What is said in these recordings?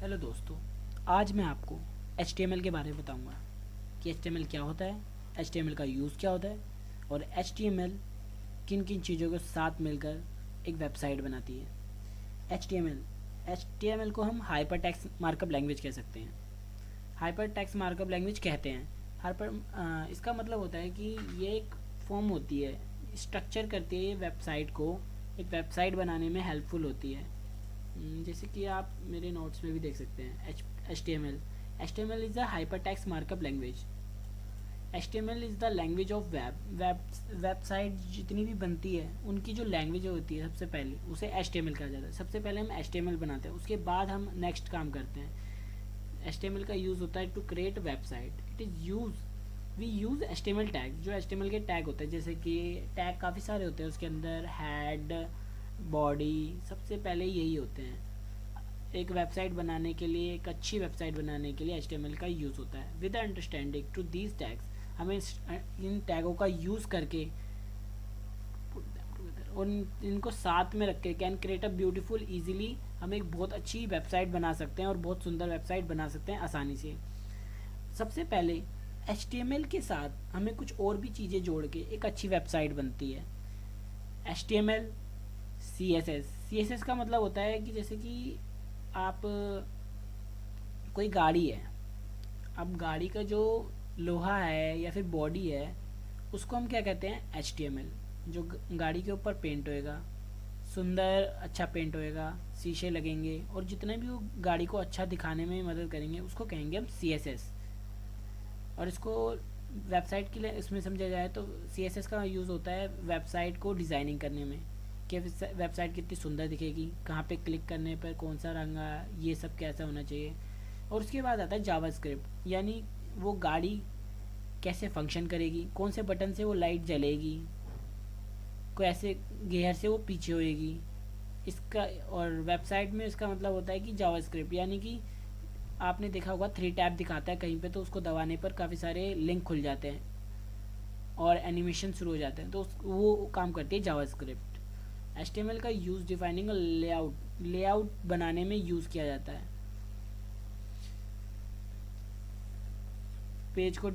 Hello दोस्तों। आज मैं आपको HTML के बारे में बताऊंगा कि HTML क्या होता है, HTML का यूज़ क्या होता है और HTML किन किन चीज़ों के साथ मिलकर एक वेबसाइट बनाती है। HTML को हम हाइपर टेक्स्ट मार्कअप लैंग्वेज कह सकते हैं। हाइपर टेक्स्ट मार्कअप लैंग्वेज कहते हैं। इसका मतलब होता है कि ये एक फॉर्म होती है, स्ट्रक्चर करती है ये वेबसाइट को, एक वेबसाइट बनाने में हेल्पफुल होती है। जैसे कि आप मेरे नोट्स में भी देख सकते हैं HTML is a hyper text markup language. HTML is the language of website जितनी भी बनती है उनकी जो लैंग्वेज होती है सबसे पहले उसे HTML कहा जाता है। सबसे पहले हम HTML बनाते हैं, उसके बाद हम नेक्स्ट काम करते हैं। HTML का यूज़ होता है to create website. It is we use HTML tag. जो HTML के टैग होते हैं, जैसे कि टैग काफ़ी सारे होते हैं, उसके अंदर हेड, बॉडी, सबसे पहले यही होते हैं। एक वेबसाइट बनाने के लिए, एक अच्छी वेबसाइट बनाने के लिए HTML का यूज़ होता है। With understanding to these tags, हमें इन टैगों का यूज़ करके और इनको साथ में रख के can create a beautiful easily, हम एक बहुत अच्छी वेबसाइट बना सकते हैं और बहुत सुंदर वेबसाइट बना सकते हैं आसानी से। सबसे पहले HTML के साथ हमें कुछ और भी चीज़ें जोड़ के एक अच्छी वेबसाइट बनती है। HTML, CSS का मतलब होता है कि जैसे कि आप कोई गाड़ी है, अब गाड़ी का जो लोहा है या फिर बॉडी है उसको हम क्या कहते हैं, HTML। जो गाड़ी के ऊपर पेंट होएगा, सुंदर अच्छा पेंट होएगा, शीशे लगेंगे और जितने भी वो गाड़ी को अच्छा दिखाने में मदद करेंगे उसको कहेंगे हम CSS। और इसको वेबसाइट के लिए इसमें समझा जाए तो CSS का यूज़ होता है वेबसाइट को डिज़ाइनिंग करने में, कि वेबसाइट कितनी सुंदर दिखेगी, कहाँ पे क्लिक करने पर कौन सा रंग, ये सब कैसा होना चाहिए। और उसके बाद आता है जावास्क्रिप्ट, यानी वो गाड़ी कैसे फंक्शन करेगी, कौन से बटन से वो लाइट जलेगी, कैसे गियर से वो पीछे होएगी इसका। और वेबसाइट में इसका मतलब होता है कि जावास्क्रिप्ट, यानी कि आपने देखा होगा 3 टैब दिखाता है कहीं पे, तो उसको दबाने पर काफ़ी सारे लिंक खुल जाते हैं और एनिमेशन शुरू हो जाते हैं, तो वो काम करती है जावास्क्रिप्ट। HTML का यूज़ डिफाइनिंग लेआउट बनाने में यूज़ किया जाता है। पेज को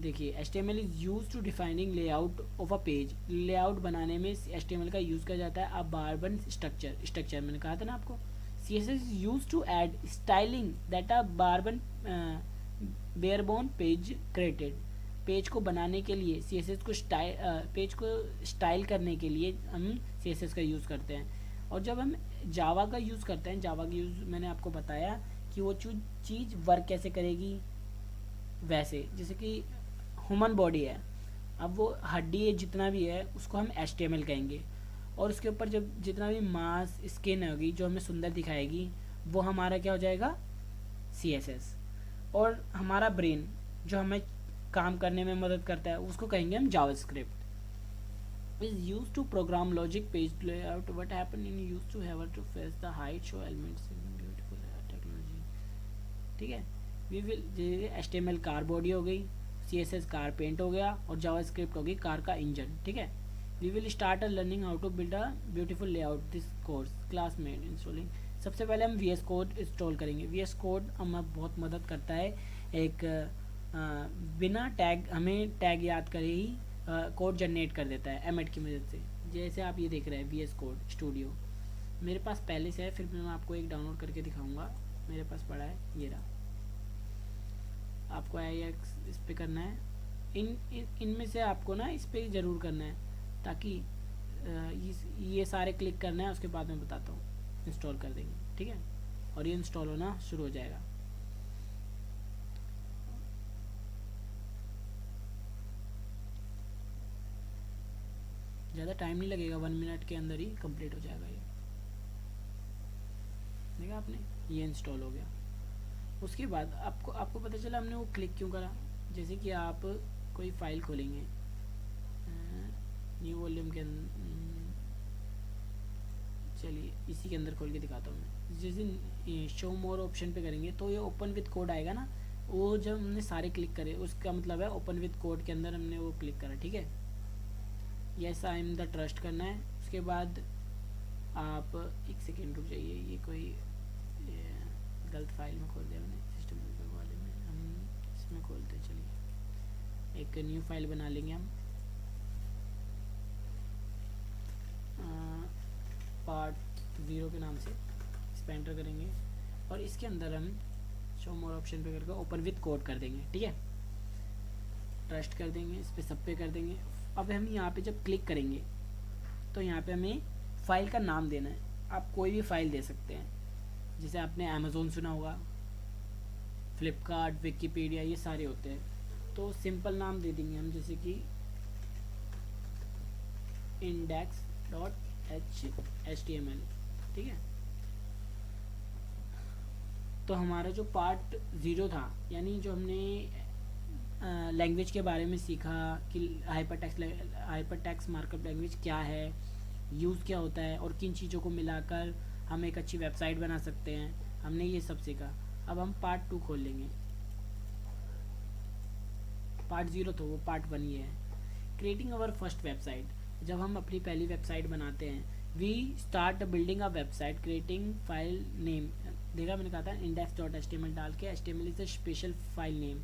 देखिए, HTML is use to defining layout of a page. Layout बनाने में HTML का यूज़ किया जाता है। अब बारबन स्ट्रक्चर मैंने कहा था ना आपको। CSS is use to add styling that a barebone barebone page created. Page को बनाने के लिए CSS को पेज को स्टाइल करने के लिए हम CSS का यूज़ करते हैं। और जब हम जावा का यूज़ करते हैं, जावा का यूज़ मैंने आपको बताया कि वो चीज़ वर्क कैसे करेगी। वैसे जैसे कि ह्यूमन बॉडी है, अब वो हड्डी है जितना भी है उसको हम HTML कहेंगे, और उसके ऊपर जब जितना भी मांस स्किन होगी जो हमें सुंदर दिखाएगी वो हमारा क्या हो जाएगा, CSS। और हमारा ब्रेन जो हमें काम करने में मदद करता है उसको कहेंगे हम JavaScript. is used to program logic page layout. What happened in used to have to face the height show elements in beautiful technology। ठीक है। We will, HTML car body हो गई, CSS कार पेंट हो गया और JavaScript हो गई car का इंजन। ठीक है। We will start learning how to build a beautiful layout this course classmate installing. सबसे पहले हम VS कोड इंस्टॉल करेंगे। VS कोड हमें बहुत मदद करता है। एक बिना टैग, हमें टैग याद करे ही कोड जनरेट कर देता है एमएड की मदद से। जैसे आप ये देख रहे हैं VS कोड स्टूडियो मेरे पास पहले से है, फिर मैं आपको एक डाउनलोड करके दिखाऊंगा। मेरे पास पड़ा है, ये रहा। आपको IX इस पर करना है। इनमें से आपको ना इस पर ज़रूर करना है, ताकि ये सारे क्लिक करना है, उसके बाद मैं बताता हूँ। इंस्टॉल कर देंगे, ठीक है। और ये इंस्टॉल होना शुरू हो जाएगा। ज़्यादा टाइम नहीं लगेगा, 1 मिनट के अंदर ही कंप्लीट हो जाएगा ये। देखा आपने, ये इंस्टॉल हो गया। उसके बाद आपको पता चला हमने वो क्लिक क्यों करा। जैसे कि आप कोई फाइल खोलेंगे, न्यू वॉल्यूम के चलिए इसी के अंदर खोल के दिखाता हूँ मैं। जिस दिन शो मोर ऑप्शन पे करेंगे तो ये ओपन विद कोड आएगा ना, वो जब हमने सारे क्लिक करे उसका मतलब है ओपन विद कोड के अंदर हमने वो क्लिक करा। ठीक है। Yes I am the trust करना है। उसके बाद आप एक सेकेंड रुक जाइए, ये कोई ये गलत फाइल में खोल दिया मैंने, सिस्टम वाले में, हम इसमें खोलते हैं। चलिए एक न्यू फाइल बना लेंगे हम, पार्ट 0 के नाम से, इस पर एंटर करेंगे और इसके अंदर हम शो मोर ऑप्शन पे करके ओपन विथ कोड कर देंगे। ठीक है, ट्रस्ट कर देंगे, इस पर सब पे कर देंगे। अब हम यहाँ पे जब क्लिक करेंगे तो यहाँ पे हमें फ़ाइल का नाम देना है। आप कोई भी फ़ाइल दे सकते हैं, जैसे आपने अमेज़ोन सुना होगा, फ्लिपकार्ट, विकीपीडिया, ये सारे होते हैं। तो सिंपल नाम दे देंगे हम, जैसे कि index.html। ठीक है, तो हमारा जो पार्ट 0 था, यानी जो हमने लैंग्वेज के बारे में सीखा कि हाइपरटेक्स्ट मार्कअप लैंग्वेज क्या है, यूज़ क्या होता है और किन चीज़ों को मिलाकर हम एक अच्छी वेबसाइट बना सकते हैं, हमने ये सब सीखा। अब हम पार्ट 2 खोल लेंगे। पार्ट 0 तो वो पार्ट 1 ही है, क्रिएटिंग आवर फर्स्ट वेबसाइट। जब हम अपनी पहली वेबसाइट बनाते हैं, we start building a website, creating file name. देखा मैंने कहा था index.html डाल के, HTML is a special file name,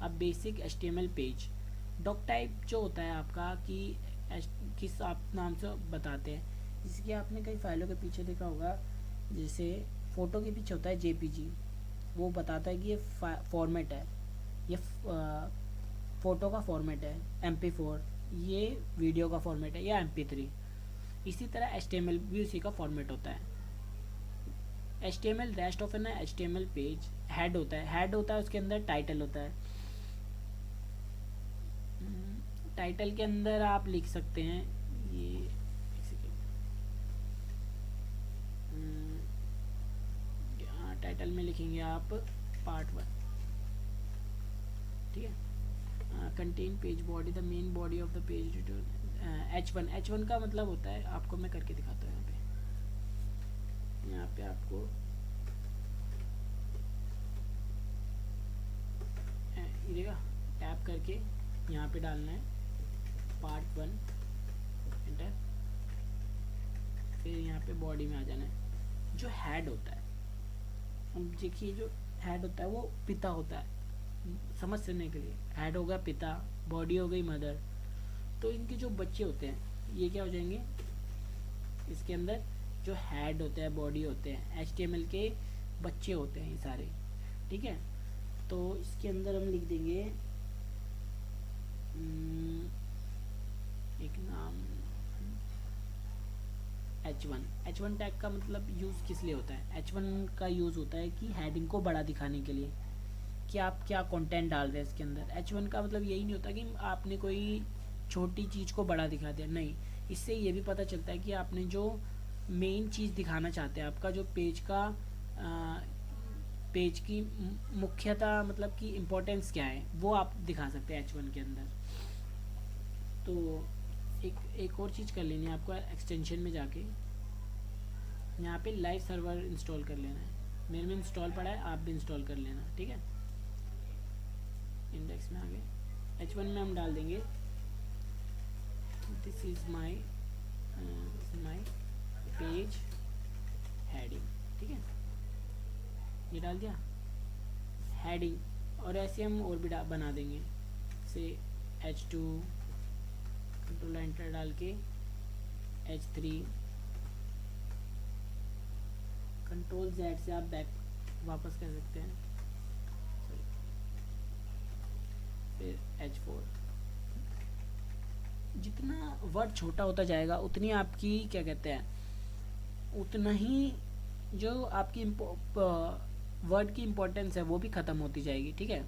a basic HTML page. Doctype जो होता है आपका कि किस आप नाम से बताते हैं, जिसकी आपने कई फाइलों के पीछे देखा होगा, जैसे फ़ोटो के पीछे होता है JPG, वो बताता है कि ये फॉर्मेट है, ये फ़ोटो का फॉर्मेट है MP4, ये वीडियो का फॉर्मेट है या MP3। इसी तरह HTML भी उसी का फॉर्मेट होता है। HTML rest of an HTML page, head होता है, हेड होता है उसके अंदर टाइटल होता है। टाइटल के अंदर आप लिख सकते हैं, ये टाइटल में लिखेंगे आप पार्ट 1। ठीक है, contain page body, the main body of the page, H1 का मतलब होता है, आपको मैं करके दिखाता हूँ। यहाँ पे आपको ये देखा, टैप करके यहाँ पे डालना है पार्ट 1, एंटर, फिर यहाँ पे बॉडी में आ जाना है। जो हेड होता है, अब देखिए जो हेड होता है वो पिता होता है, समझ सकने के लिए, हेड होगा पिता, बॉडी हो गई मदर। तो इनके जो बच्चे होते हैं ये क्या हो जाएंगे, इसके अंदर जो हेड होता है, बॉडी होते हैं, HTML के बच्चे होते हैं ये सारे। ठीक है, तो इसके अंदर हम लिख देंगे एक नाम H1 टैग का मतलब यूज़ किस लिए होता है? H1 का यूज़ होता है कि हेडिंग को बड़ा दिखाने के लिए, कि आप क्या कंटेंट डाल रहे हैं इसके अंदर। H1 का मतलब यही नहीं होता कि आपने कोई छोटी चीज़ को बड़ा दिखा दिया, नहीं, इससे ये भी पता चलता है कि आपने जो मेन चीज़ दिखाना चाहते हैं, आपका जो पेज की मुख्यता मतलब कि इम्पोर्टेंस क्या है, वो आप दिखा सकते हैं H1 के अंदर। तो एक और चीज़ कर लेनी है आपको, एक्सटेंशन में जाके यहाँ पे लाइव सर्वर इंस्टॉल कर लेना है। मेरे में इंस्टॉल पड़ा है, आप भी इंस्टॉल कर लेना। ठीक है, इंडेक्स में आ गए, H1 में हम डाल देंगे this is my page heading. ठीक है, ये डाल दिया हेडिंग, और ऐसे हम और भी बना देंगे, से H2, कंट्रोल एंटर डाल के H3, कंट्रोल Z से आप बैक वापस कर सकते हैं, फिर H4। जितना वर्ड छोटा होता जाएगा उतनी आपकी क्या कहते हैं, उतना ही जो आपकी वर्ड की इम्पोर्टेंस है वो भी ख़त्म होती जाएगी। ठीक है,